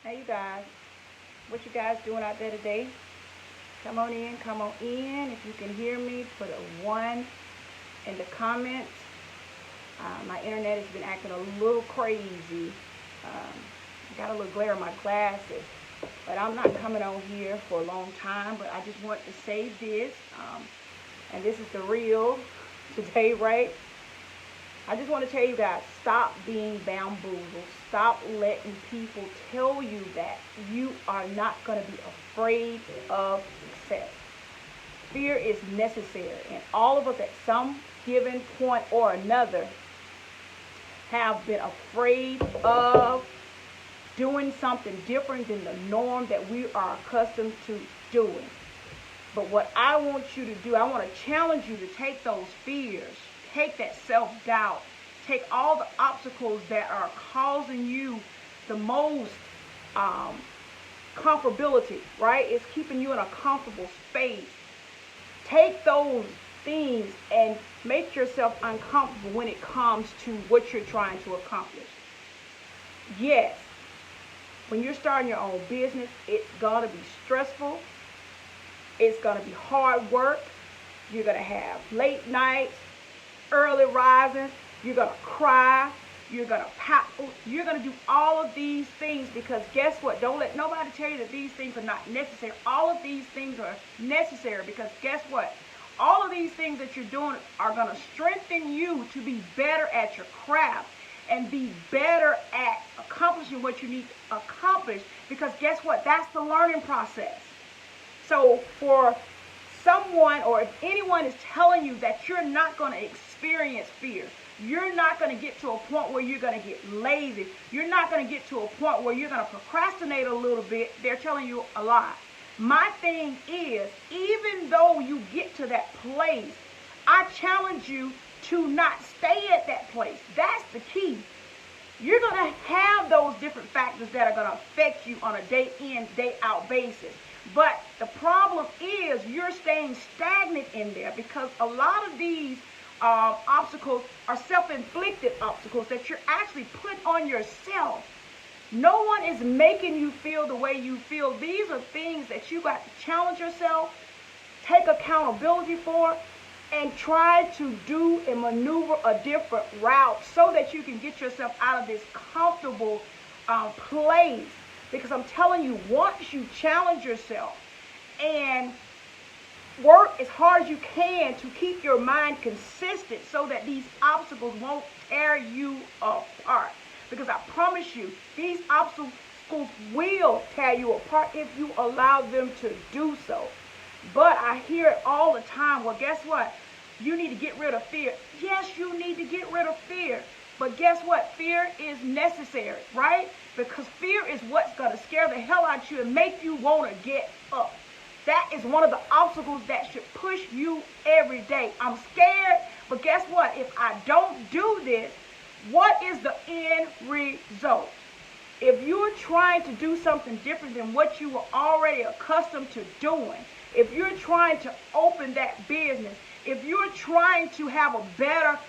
Hey you guys, what you guys doing out there today? Come on in, come on in. If you can hear me, put a 1 in the comments. My internet has been acting a little crazy. Got a little glare in my glasses, but I'm not coming on here for a long time, but I just want to say this, and this is the real today, right? I just want to tell you guys, stop being bamboozled. Stop letting people tell you that you are not going to be afraid of success. Fear is necessary, and all of us at some given point or another have been afraid of doing something different than the norm that we are accustomed to doing. But what I want you to do, I want to challenge you to take those fears, take that self-doubt, take all the obstacles that are causing you the most comfortability, right? It's keeping you in a comfortable space. Take those things and make yourself uncomfortable when it comes to what you're trying to accomplish. Yes, when you're starting your own business, it's going to be stressful. It's going to be hard work. You're going to have late nights, early rising. You're going to cry. You're going to pout. You're going to do all of these things because guess what? Don't let nobody tell you that these things are not necessary. All of these things are necessary because guess what? All of these things that you're doing are going to strengthen you to be better at your craft and be better at accomplishing what you need to accomplish because guess what? That's the learning process. So for someone or if anyone is telling you that you're not going to experience fear, you're not going to get to a point where you're going to get lazy, you're not going to get to a point where you're going to procrastinate a little bit, they're telling you a lie. My thing is, even though you get to that place, I challenge you to not stay at that place. That's the key. You're going to have those different factors that are going to affect you on a day in, day out basis. But the problem is you're staying stagnant in there because a lot of these obstacles are self-inflicted obstacles that you're actually putting on yourself. No one is making you feel the way you feel. These are things that you got to challenge yourself, take accountability for, and try to do and maneuver a different route so that you can get yourself out of this comfortable place. Because I'm telling you, once you challenge yourself and work as hard as you can to keep your mind consistent so that these obstacles won't tear you apart. Because I promise you, these obstacles will tear you apart if you allow them to do so. But I hear it all the time. Well, guess what? You need to get rid of fear. Yes, you need to get rid of fear. But guess what? Fear is necessary, right? Because fear is what's going to scare the hell out of you and make you want to get up. That is one of the obstacles that should push you every day. I'm scared, but guess what? If I don't do this, what is the end result? If you're trying to do something different than what you were already accustomed to doing, if you're trying to open that business, if you're trying to have a better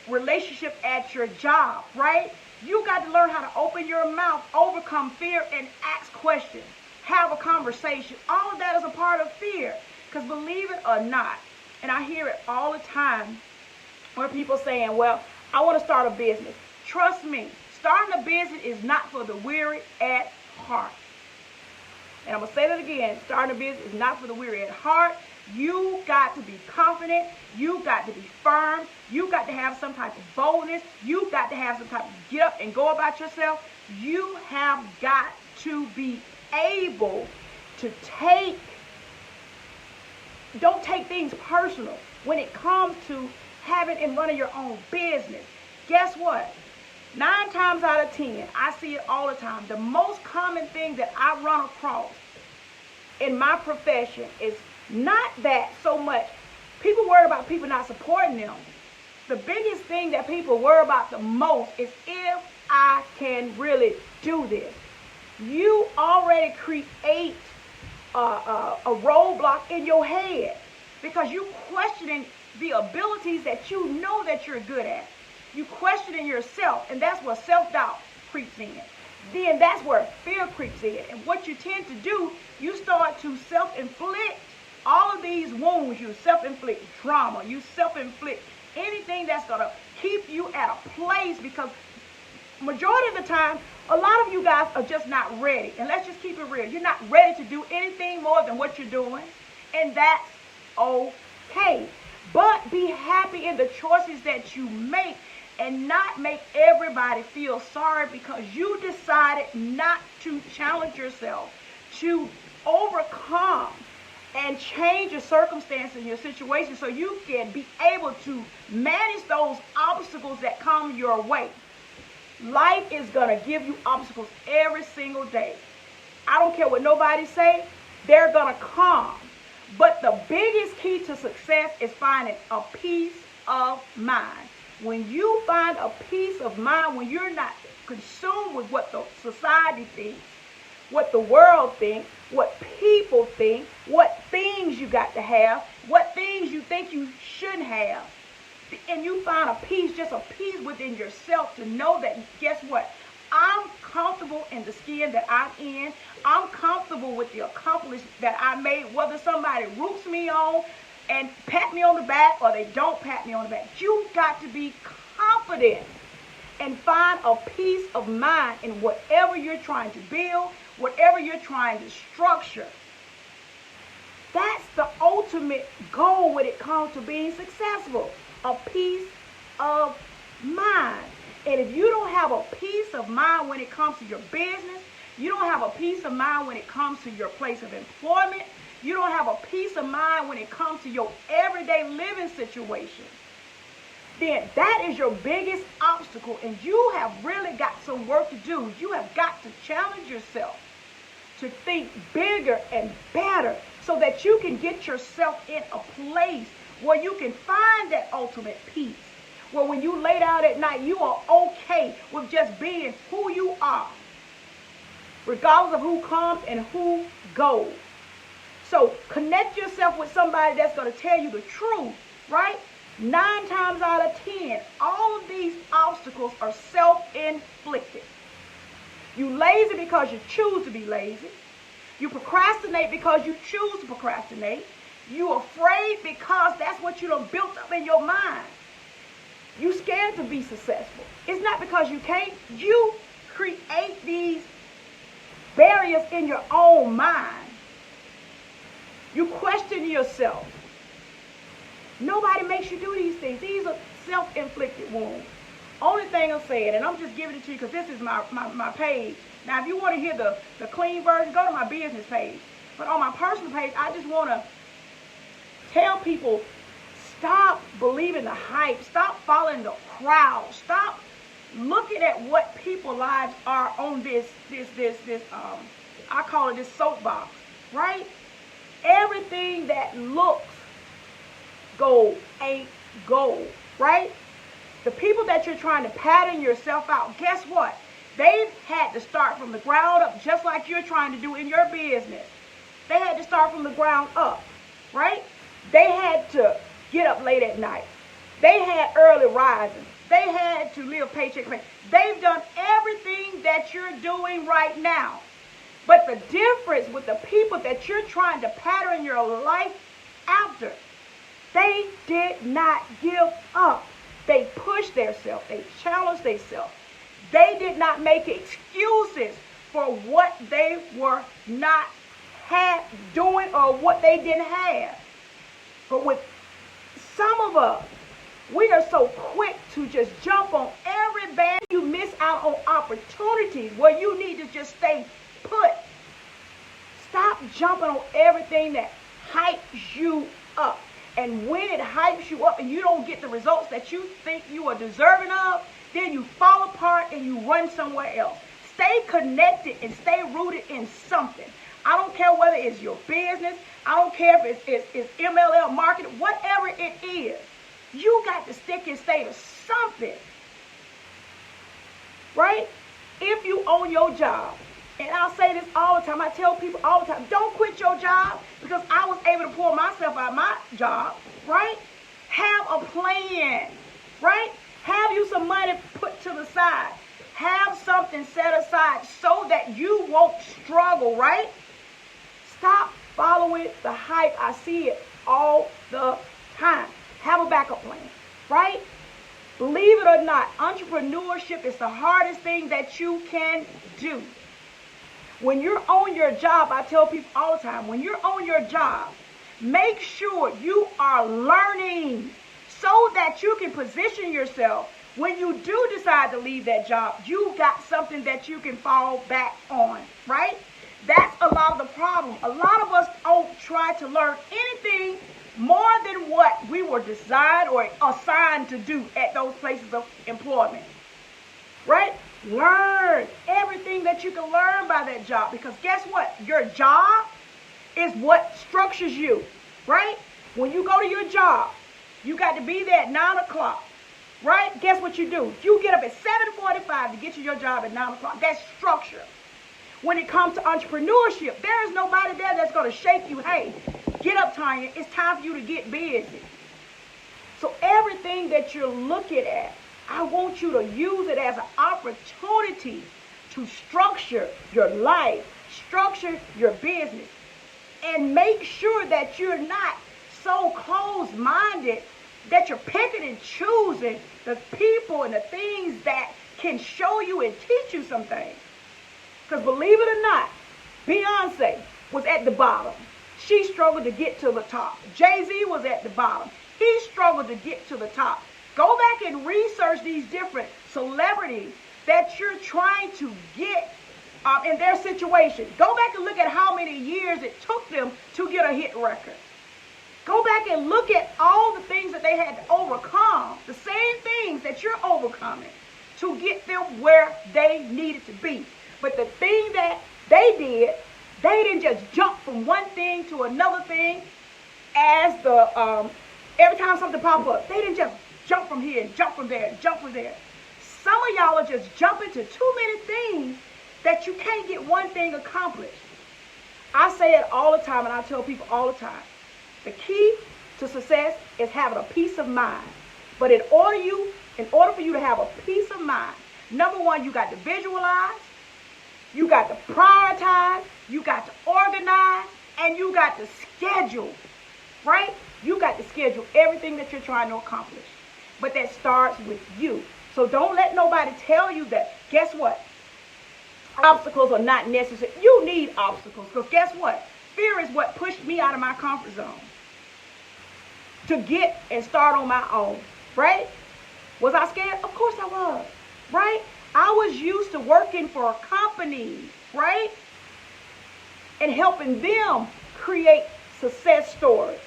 relationship at your job, right? You got to learn how to open your mouth, overcome fear, and ask questions. Have a conversation. All of that is a part of fear. Because believe it or not, and I hear it all the time where people saying, well, I want to start a business. Trust me, starting a business is not for the weary at heart. And I'm going to say that again. Starting a business is not for the weary at heart. You got to be confident. You got to be firm. You got to have some type of boldness. You got to have some type of get up and go about yourself. You have got to be able to don't take things personal when it comes to having and running your own business. Guess what? 9 times out of 10, I see it all the time. The most common thing that I run across in my profession is not that so much people worry about people not supporting them. The biggest thing that people worry about the most is if I can really do this. You already create a roadblock in your head because you questioning the abilities that you know that you're good at. You questioning yourself, and that's what self-doubt creeps in. then that's where fear creeps in. And what you tend to do, you start to self-inflict all of these wounds. You self-inflict trauma. You self-inflict anything that's going to keep you at a place, because majority of the time, a lot of you guys are just not ready. And let's just keep it real. You're not ready to do anything more than what you're doing. And that's okay. But be happy in the choices that you make, and not make everybody feel sorry because you decided not to challenge yourself, to overcome and change your circumstances, your situation, so you can be able to manage those obstacles that come your way. Life is going to give you obstacles every single day. I don't care what nobody say, they're going to come. But the biggest key to success is finding a peace of mind. When you find a peace of mind, when you're not consumed with what the society thinks, what the world thinks, what people think, what things you got to have, what things you think you shouldn't have, and you find a peace, just a peace within yourself to know that, guess what? I'm comfortable in the skin that I'm in. I'm comfortable with the accomplishment that I made, whether somebody roots me on and pat me on the back or they don't pat me on the back. You've got to be confident and find a peace of mind in whatever you're trying to build, whatever you're trying to structure. That's the ultimate goal when it comes to being successful, a peace of mind. And if you don't have a peace of mind when it comes to your business, you don't have a peace of mind when it comes to your place of employment, you don't have a peace of mind when it comes to your everyday living situation, then that is your biggest obstacle, and you have really got some work to do. You have got to challenge yourself to think bigger and better so that you can get yourself in a place where you can find that ultimate peace, where when you lay down at night, you are okay with just being who you are, regardless of who comes and who goes. So connect yourself with somebody that's going to tell you the truth, right? 9 times out of 10, all of these obstacles are self-inflicted. You lazy because you choose to be lazy. You procrastinate because you choose to procrastinate. You afraid because that's what you done built up in your mind. You scared to be successful. It's not because you can't. You create these barriers in your own mind. You question yourself. Nobody makes you do these things. These are self-inflicted wounds. Only thing I'm saying, and I'm just giving it to you because this is my page. Now, if you want to hear the clean version, go to my business page. But on my personal page, I just want to tell people, stop believing the hype. Stop following the crowd. Stop looking at what people's lives are on this I call it this soapbox, right? Everything that looks gold ain't gold, right? The people that you're trying to pattern yourself out, guess what? They've had to start from the ground up, just like you're trying to do in your business. They had to start from the ground up, right? They had to get up late at night. They had early rising. They had to live paycheck to paycheck. They've done everything that you're doing right now. But the difference with the people that you're trying to pattern your life after, they did not give up. They pushed themselves. They challenged themselves. They did not make excuses for what they were not doing or what they didn't have. But with some of us, we are so quick to just jump on every bad. You miss out on opportunities where you need to just stay put. Stop jumping on everything that hypes you up. And when it hypes you up and you don't get the results that you think you are deserving of, then you fall apart and you run somewhere else. Stay connected and stay rooted in something. I don't care whether it's your business. I don't care if it's MLM marketing, whatever it is. You got to stick and stay to something, right? If you own your job, and I'll say this all the time, I tell people all the time, don't quit your job because I was able to pull myself out of my job, right? Have a plan, right? Have you some money put to the side. Have something set aside so that you won't struggle, right? Stop following the hype. I see it all the time. Have a backup plan, right? Believe it or not, entrepreneurship is the hardest thing that you can do. When you're on your job, I tell people all the time, when you're on your job, make sure you are learning so that you can position yourself. When you do decide to leave that job, you got something that you can fall back on, right? That's a lot of the problem. A lot of us don't try to learn anything more than what we were designed or assigned to do at those places of employment, right? Learn everything that you can learn by that job, because guess what? Your job is what structures you, right? When you go to your job, you got to be there at 9 o'clock, right? Guess what you do? You get up at 7:45 to get to your job at 9 o'clock. That's structure. When it comes to entrepreneurship, there is nobody there that's going to shake you. Hey, get up, Tanya. It's time for you to get busy. So everything that you're looking at, I want you to use it as an opportunity to structure your life, structure your business, and make sure that you're not so closed-minded that you're picking and choosing the people and the things that can show you and teach you some things. Because believe it or not, Beyonce was at the bottom. She struggled to get to the top. Jay-Z was at the bottom. He struggled to get to the top. Go back and research these different celebrities that you're trying to get in their situation. Go back and look at how many years it took them to get a hit record. Go back and look at all the things that they had to overcome, the same things that you're overcoming to get them where they needed to be. But the thing that they did, they didn't just jump from one thing to another thing as every time something popped up. They didn't just jump from here and jump from there and jump from there. Some of y'all are just jumping to too many things that you can't get one thing accomplished. I say it all the time, and I tell people all the time. The key to success is having a peace of mind. But in order for you to have a peace of mind, number one, you got to visualize, you got to prioritize, you got to organize, and you got to schedule, right? You got to schedule everything that you're trying to accomplish. But that starts with you. So don't let nobody tell you that. Guess what? Obstacles are not necessary. You need obstacles, because guess what? Fear is what pushed me out of my comfort zone to get and start on my own, right? Was I scared? Of course I was, right? I was used to working for companies, right? And helping them create success stories,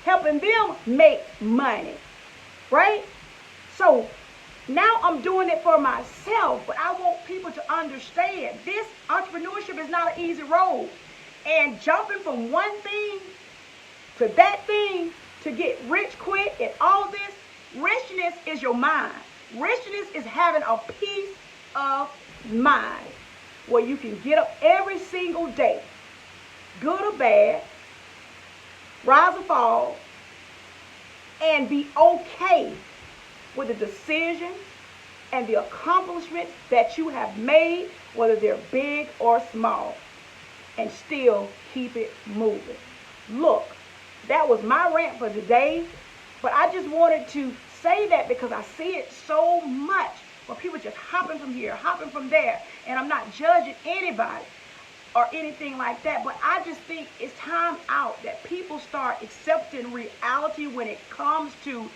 helping them make money, right? So now I'm doing it for myself, but I want people to understand this entrepreneurship is not an easy road. And jumping from one thing to that thing to get rich quick and all this, richness is your mind. Richness is having a peace of mind where you can get up every single day, good or bad, rise or fall, and be okay with the decisions and the accomplishments that you have made, whether they're big or small, and still keep it moving. Look, that was my rant for today, but I just wanted to say that because I see it so much where people just hopping from here, hopping from there, and I'm not judging anybody or anything like that, but I just think it's time out that people start accepting reality when it comes to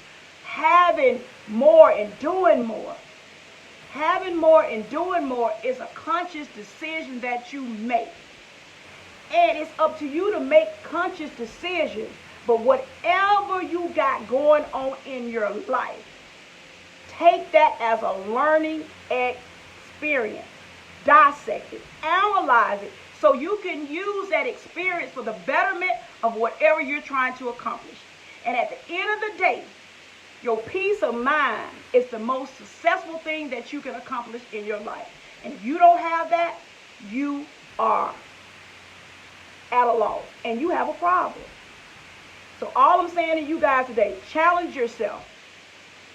having more and doing more. Having more and doing more is a conscious decision that you make. And it's up to you to make conscious decisions. But whatever you got going on in your life, take that as a learning experience. Dissect it, analyze it, so you can use that experience for the betterment of whatever you're trying to accomplish. And at the end of the day, your peace of mind is the most successful thing that you can accomplish in your life. And if you don't have that, you are at a loss and you have a problem. So all I'm saying to you guys today, challenge yourself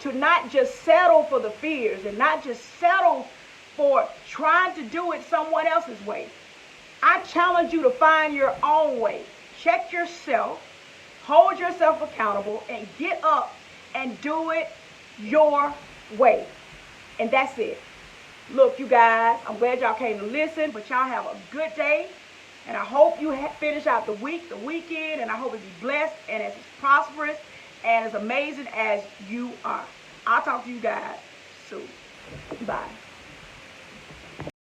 to not just settle for the fears and not just settle for trying to do it someone else's way. I challenge you to find your own way. Check yourself, hold yourself accountable, and get up and do it your way. And that's it. Look, you guys, I'm glad y'all came to listen, but y'all have a good day. And I hope you finish out the week, the weekend, and I hope it be blessed and as prosperous and as amazing as you are. I'll talk to you guys soon. Bye.